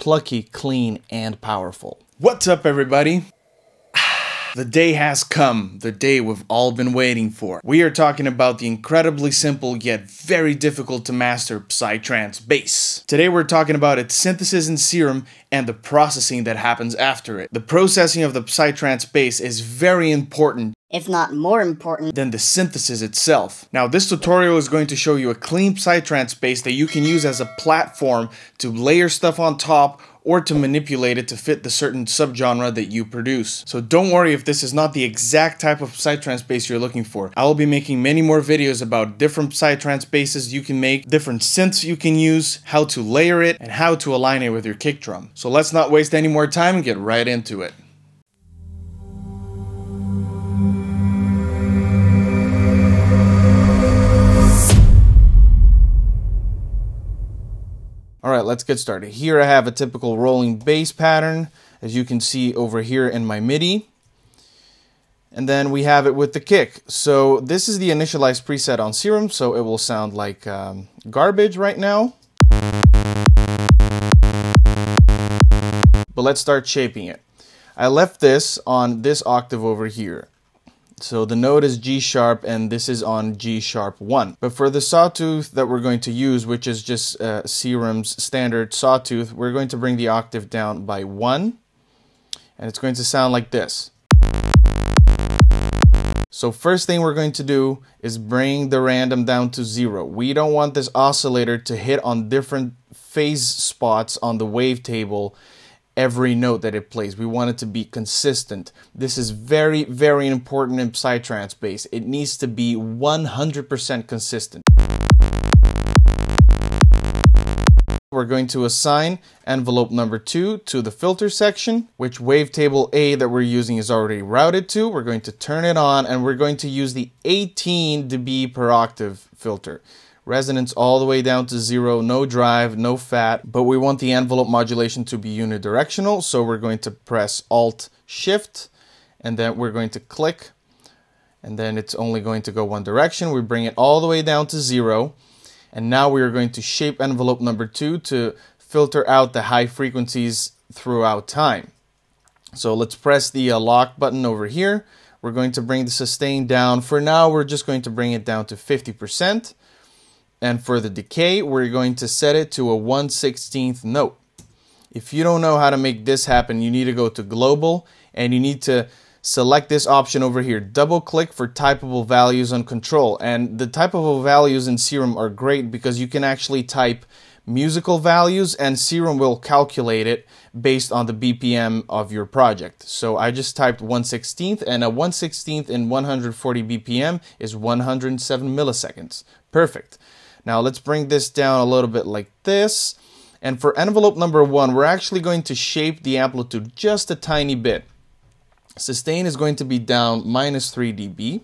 plucky, clean, and powerful. What's up, everybody? The day has come, the day we've all been waiting for. We are talking about the incredibly simple yet very difficult to master Psytrance Bass. Today we're talking about its synthesis in Serum and the processing that happens after it. The processing of the Psytrance Bass is very important, if not more important, than the synthesis itself. Now, this tutorial is going to show you a clean Psytrance Bass that you can use as a platform to layer stuff on top or to manipulate it to fit the certain subgenre that you produce. So don't worry if this is not the exact type of Psytrance bass you're looking for. I will be making many more videos about different Psytrance basses you can make, different synths you can use, how to layer it, and how to align it with your kick drum. So let's not waste any more time and get right into it. Alright, let's get started. Here I have a typical rolling bass pattern, as you can see over here in my MIDI. And then we have it with the kick. So this is the initialized preset on Serum, so it will sound like garbage right now. But let's start shaping it. I left this on this octave over here. So the note is G sharp and this is on G sharp 1. But for the sawtooth that we're going to use, which is just Serum's standard sawtooth, we're going to bring the octave down by 1. And it's going to sound like this. So first thing we're going to do is bring the random down to 0. We don't want this oscillator to hit on different phase spots on the wavetable every note that it plays. We want it to be consistent. This is very, very important in Psytrance Bass. It needs to be 100% consistent. We're going to assign envelope number 2 to the filter section, which wavetable A that we're using is already routed to. We're going to turn it on and we're going to use the 18 dB per octave filter. Resonance all the way down to 0, no drive, no fat, but we want the envelope modulation to be unidirectional, so we're going to press Alt-Shift, and then we're going to click, and then it's only going to go one direction. We bring it all the way down to 0, and now we are going to shape envelope number 2 to filter out the high frequencies throughout time. So let's press the lock button over here. We're going to bring the sustain down. For now, we're just going to bring it down to 50%. And for the decay, we're going to set it to a 1/16th note. If you don't know how to make this happen, you need to go to Global and you need to select this option over here. Double click for typable values on Control. And the typable values in Serum are great because you can actually type musical values and Serum will calculate it based on the BPM of your project. So I just typed 1/16th and a 1/16th in 140 BPM is 107 milliseconds. Perfect. Now let's bring this down a little bit like this. And for envelope number 1, we're actually going to shape the amplitude just a tiny bit. Sustain is going to be down -3 dB.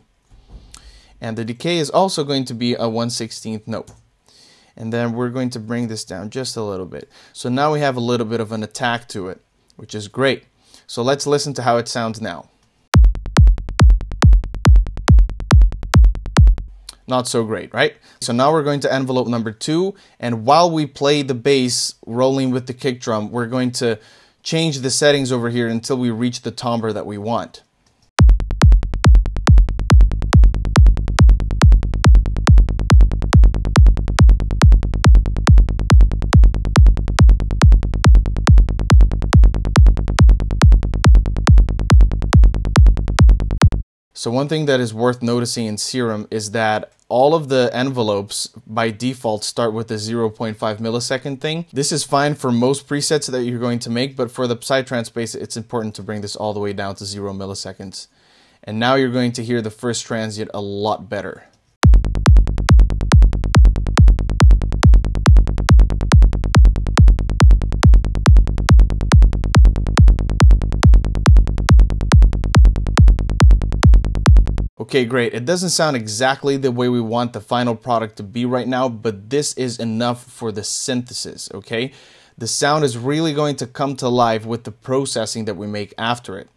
And the decay is also going to be a 1/16th note. And then we're going to bring this down just a little bit. So now we have a little bit of an attack to it, which is great. So let's listen to how it sounds now. Not so great, right? So now we're going to envelope number 2, and while we play the bass rolling with the kick drum, we're going to change the settings over here until we reach the timbre that we want. So one thing that is worth noticing in Serum is that all of the envelopes by default start with the 0.5 millisecond thing. This is fine for most presets that you're going to make, but for the Psytrance Bass, it's important to bring this all the way down to 0 milliseconds. And now you're going to hear the first transient a lot better. Okay, great. It doesn't sound exactly the way we want the final product to be right now, but this is enough for the synthesis, okay? The sound is really going to come to life with the processing that we make after it.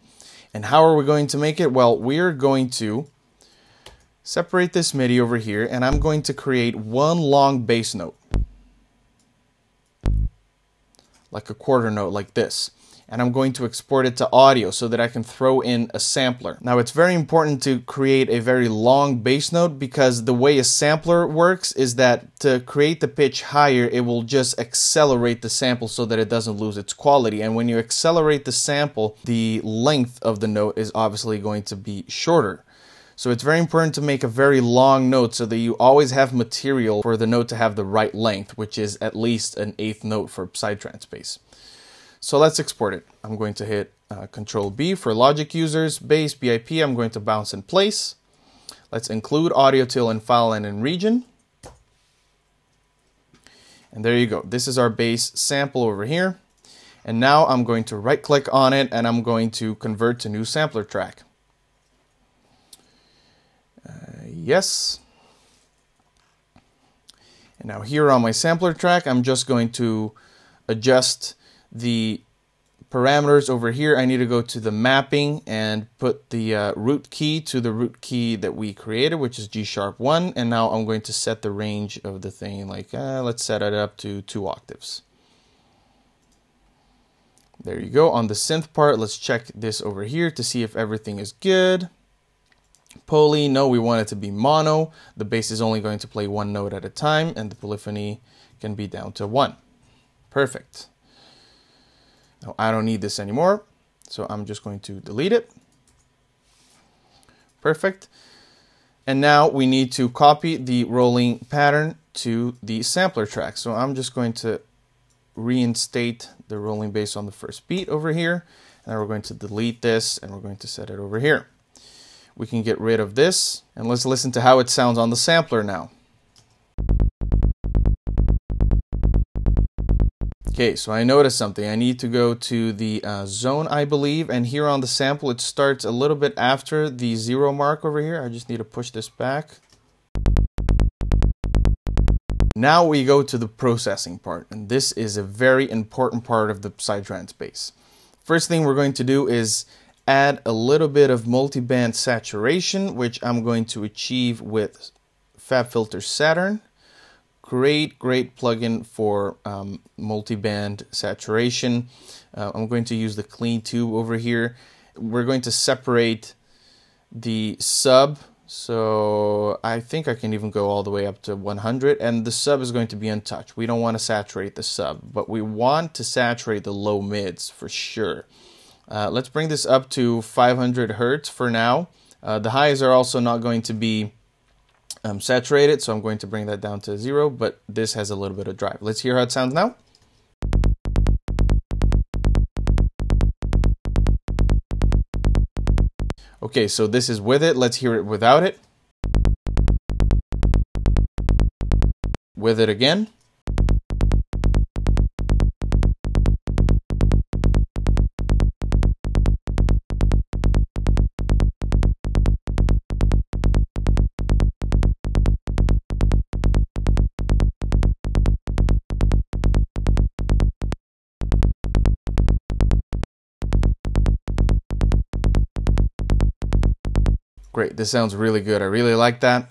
And how are we going to make it? Well, we're going to separate this MIDI over here, and I'm going to create one long bass note. like a quarter note like this. And I'm going to export it to audio so that I can throw in a sampler. Now it's very important to create a very long bass note, because the way a sampler works is that to create the pitch higher, it will just accelerate the sample so that it doesn't lose its quality. And when you accelerate the sample, the length of the note is obviously going to be shorter. So it's very important to make a very long note so that you always have material for the note to have the right length, which is at least an 1/8 note for Psytrance Bass. So let's export it. I'm going to hit Control B for Logic users, bass, BIP. I'm going to bounce in place. Let's include audio till in file and in region. And there you go. This is our bass sample over here. And now I'm going to right click on it and I'm going to convert to new sampler track. Yes. And now here on my sampler track, I'm just going to adjust the parameters over here. I need to go to the mapping and put the root key to the root key that we created, which is G#1. And now I'm going to set the range of the thing, like let's set it up to 2 octaves. There you go. On the synth part, let's check this over here to see if everything is good. Poly, no, we want it to be mono. The bass is only going to play 1 note at a time, and the polyphony can be down to 1. Perfect. Now, I don't need this anymore, so I'm just going to delete it. Perfect. And now we need to copy the rolling pattern to the sampler track. So I'm just going to reinstate the rolling bass on the first beat over here. And then we're going to delete this and we're going to set it over here. We can get rid of this, and let's listen to how it sounds on the sampler now. Okay, so I noticed something. I need to go to the zone, I believe, and here on the sample it starts a little bit after the 0 mark over here. I just need to push this back. Now we go to the processing part, and this is a very important part of the Psytrance Bass. First thing we're going to do is add a little bit of multiband saturation, which I'm going to achieve with FabFilter Saturn. Great plugin for multiband saturation. I'm going to use the clean tube over here. We're going to separate the sub, so I think I can even go all the way up to 100, and the sub is going to be untouched. We don't want to saturate the sub, but we want to saturate the low mids for sure. Let's bring this up to 500 Hertz for now. The highs are also not going to be saturated, so I'm going to bring that down to 0, but this has a little bit of drive. Let's hear how it sounds now. Okay, so this is with it. Let's hear it without it. With it again. Great, this sounds really good. I really like that.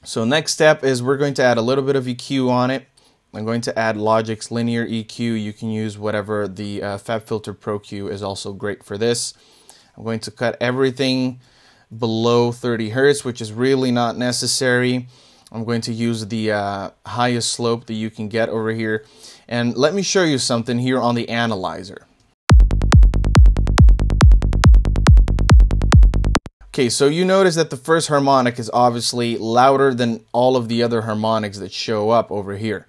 So next step is we're going to add a little bit of EQ on it. I'm going to add Logic's linear EQ. You can use whatever. The FabFilter Pro Q is also great for this. I'm going to cut everything below 30 Hertz, which is really not necessary. I'm going to use the highest slope that you can get over here. And let me show you something here on the analyzer. Okay, so you notice that the first harmonic is obviously louder than all of the other harmonics that show up over here.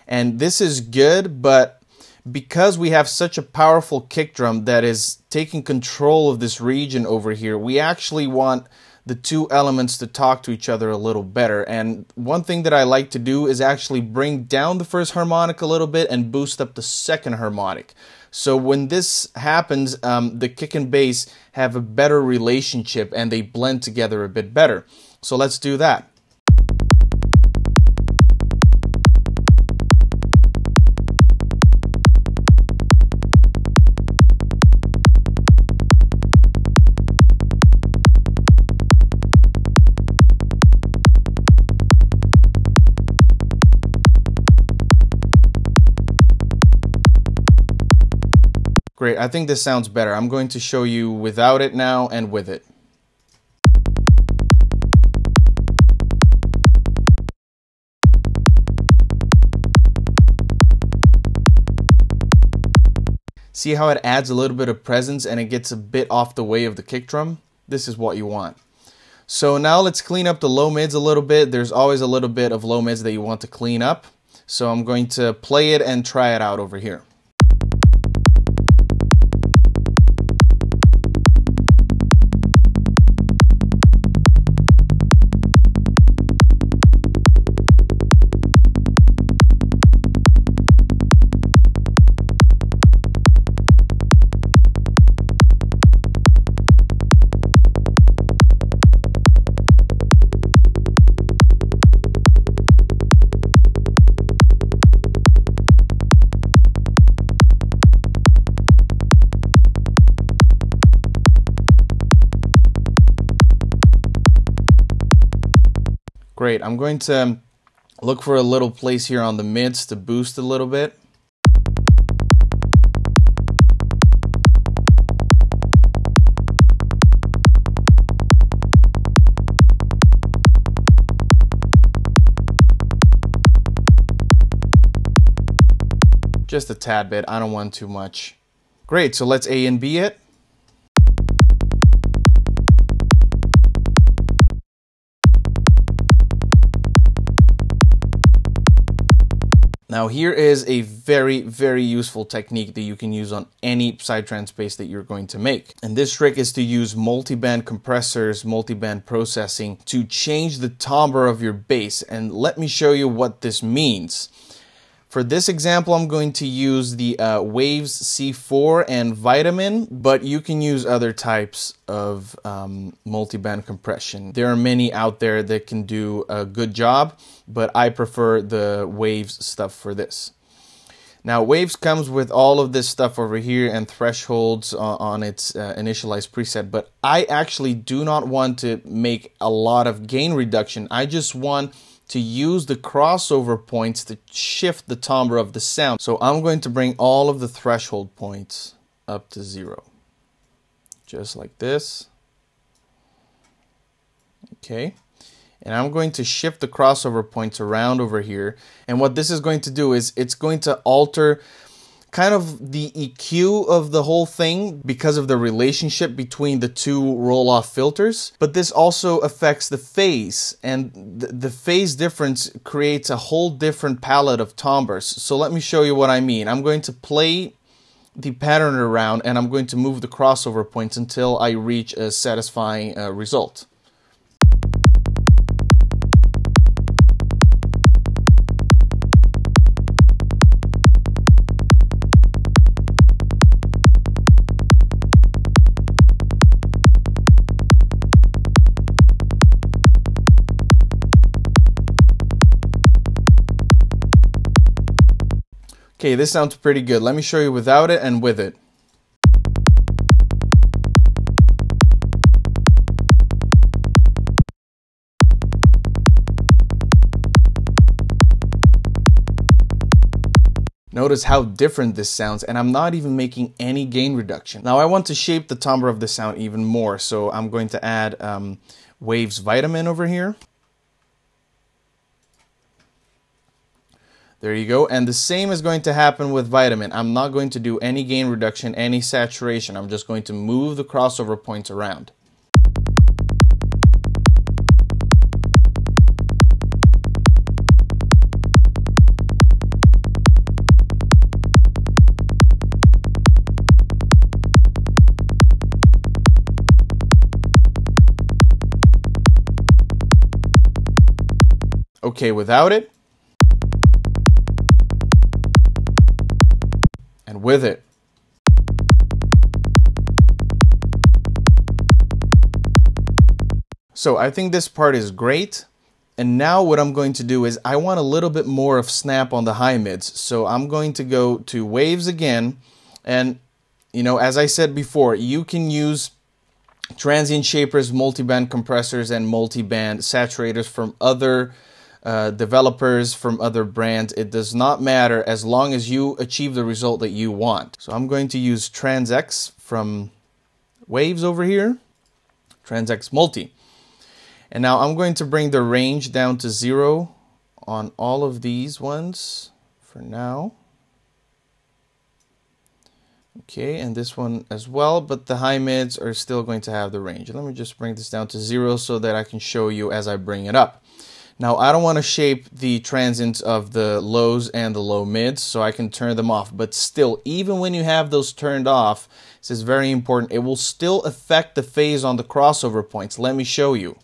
And this is good, but because we have such a powerful kick drum that is taking control of this region over here, we actually want the two elements to talk to each other a little better. And one thing that I like to do is actually bring down the first harmonic a little bit and boost up the second harmonic. So when this happens, the kick and bass have a better relationship and they blend together a bit better. So let's do that. Great, I think this sounds better. I'm going to show you without it now and with it. See how it adds a little bit of presence and it gets a bit off the way of the kick drum? This is what you want. So now let's clean up the low mids a little bit. There's always a little bit of low mids that you want to clean up. So I'm going to play it and try it out over here. Great, I'm going to look for a little place here on the mids to boost a little bit. Just a tad bit, I don't want too much. Great, so let's A and B it. Now here is a very, very useful technique that you can use on any Psytrance bass that you're going to make. And this trick is to use multiband compressors, multiband processing to change the timbre of your bass. And let me show you what this means. For this example, I'm going to use the Waves C4 and Vitamin, but you can use other types of multiband compression. There are many out there that can do a good job, but I prefer the Waves stuff for this. Now, Waves comes with all of this stuff over here and thresholds on its initialized preset, but I actually do not want to make a lot of gain reduction. I just want to use the crossover points to shift the timbre of the sound. So I'm going to bring all of the threshold points up to 0. Just like this. Okay. And I'm going to shift the crossover points around over here. And what this is going to do is it's going to alter kind of the EQ of the whole thing because of the relationship between the two roll-off filters. But this also affects the phase, and the phase difference creates a whole different palette of timbres. So let me show you what I mean. I'm going to play the pattern around and I'm going to move the crossover points until I reach a satisfying result. Okay, this sounds pretty good. Let me show you without it and with it. Notice how different this sounds, and I'm not even making any gain reduction. Now I want to shape the timbre of the sound even more, so I'm going to add Waves Vitamin over here. There you go, and the same is going to happen with Vitamin. I'm not going to do any gain reduction, any saturation. I'm just going to move the crossover points around. Okay, without it. And with it. So I think this part is great. And now what I'm going to do is I want a little bit more of snap on the high mids. So I'm going to go to Waves again. And, you know, as I said before, you can use transient shapers, multiband compressors, and multiband saturators from other developers from other brands. It does not matter as long as you achieve the result that you want. So I'm going to use TransX from Waves over here, TransX Multi. And now I'm going to bring the range down to 0 on all of these ones for now. Okay, and this one as well, but the high mids are still going to have the range. Let me just bring this down to 0 so that I can show you as I bring it up. Now, I don't want to shape the transients of the lows and the low mids, so I can turn them off. But still, even when you have those turned off, this is very important, it will still affect the phase on the crossover points. Let me show you.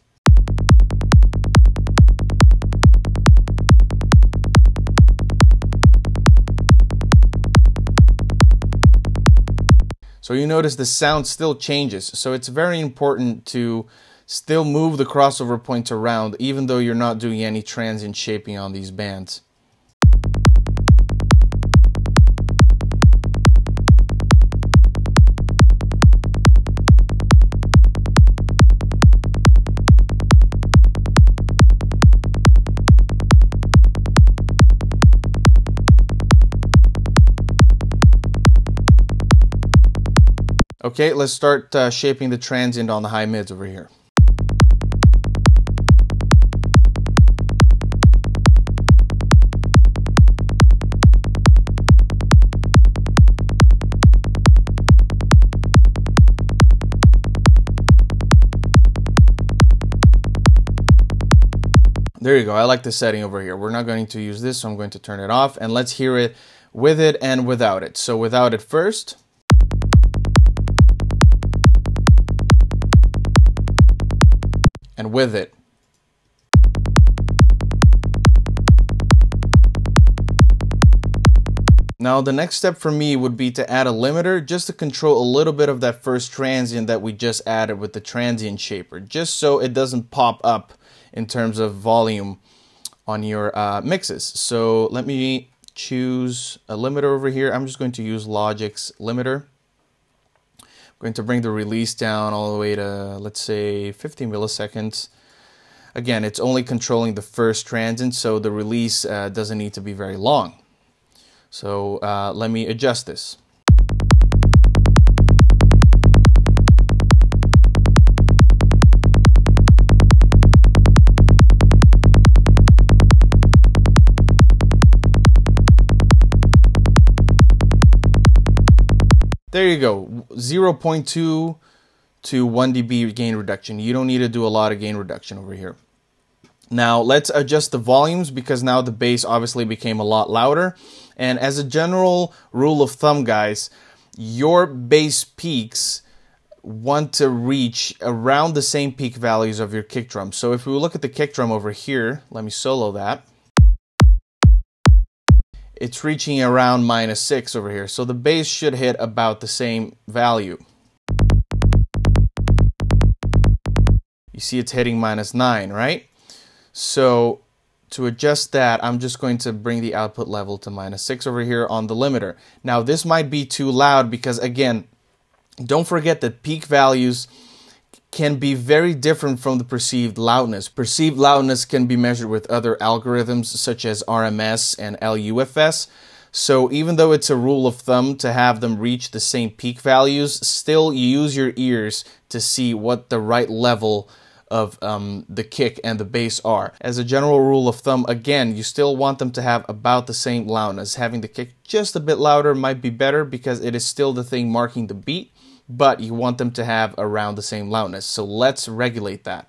So you notice the sound still changes. So it's very important to still move the crossover points around even though you're not doing any transient shaping on these bands. Okay, let's start shaping the transient on the high mids over here. There you go. I like the setting over here. We're not going to use this, so I'm going to turn it off. And let's hear it with it and without it. So without it first. And with it. Now the next step for me would be to add a limiter just to control a little bit of that first transient that we just added with the transient shaper, just so it doesn't pop up in terms of volume on your mixes. So let me choose a limiter over here. I'm just going to use Logic's limiter. I'm going to bring the release down all the way to, let's say, 50 milliseconds. Again, it's only controlling the first transient, so the release doesn't need to be very long. So let me adjust this. There you go, 0.2 to 1 dB gain reduction. You don't need to do a lot of gain reduction over here. Now let's adjust the volumes because now the bass obviously became a lot louder. And as a general rule of thumb, guys, your bass peaks want to reach around the same peak values of your kick drum. So if we look at the kick drum over here, let me solo that. It's reaching around -6 over here. So the bass should hit about the same value. You see it's hitting -9, right? So to adjust that, I'm just going to bring the output level to -6 over here on the limiter. Now this might be too loud because, again, don't forget that peak values can be very different from the perceived loudness. Perceived loudness can be measured with other algorithms such as RMS and LUFS. So even though it's a rule of thumb to have them reach the same peak values, still use your ears to see what the right level of the kick and the bass are. As a general rule of thumb, again, you still want them to have about the same loudness. Having the kick just a bit louder might be better because it is still the thing marking the beat, but you want them to have around the same loudness. So let's regulate that.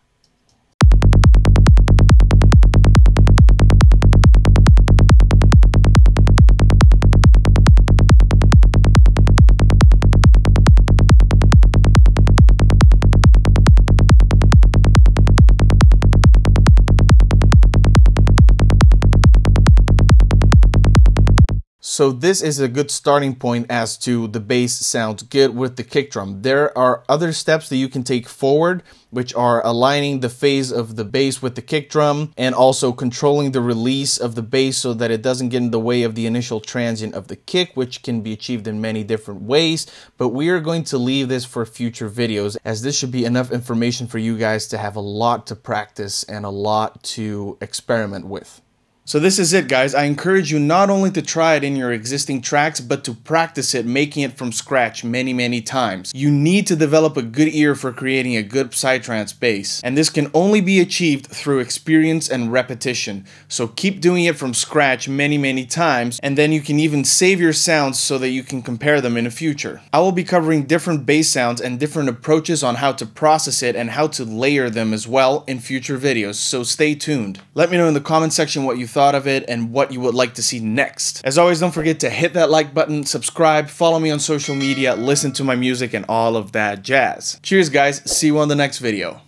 So this is a good starting point as to the bass sounds good with the kick drum. There are other steps that you can take forward, which are aligning the phase of the bass with the kick drum and also controlling the release of the bass so that it doesn't get in the way of the initial transient of the kick, which can be achieved in many different ways. But we are going to leave this for future videos, as this should be enough information for you guys to have a lot to practice and a lot to experiment with. So this is it, guys. I encourage you not only to try it in your existing tracks, but to practice it, making it from scratch many times. You need to develop a good ear for creating a good psytrance bass, and this can only be achieved through experience and repetition. So keep doing it from scratch many times, and then you can even save your sounds so that you can compare them in the future. I will be covering different bass sounds and different approaches on how to process it and how to layer them as well in future videos, so stay tuned. Let me know in the comment section what you thought of it and what you would like to see next. As always, don't forget to hit that like button, subscribe, follow me on social media, listen to my music, and all of that jazz. Cheers, guys. See you on the next video.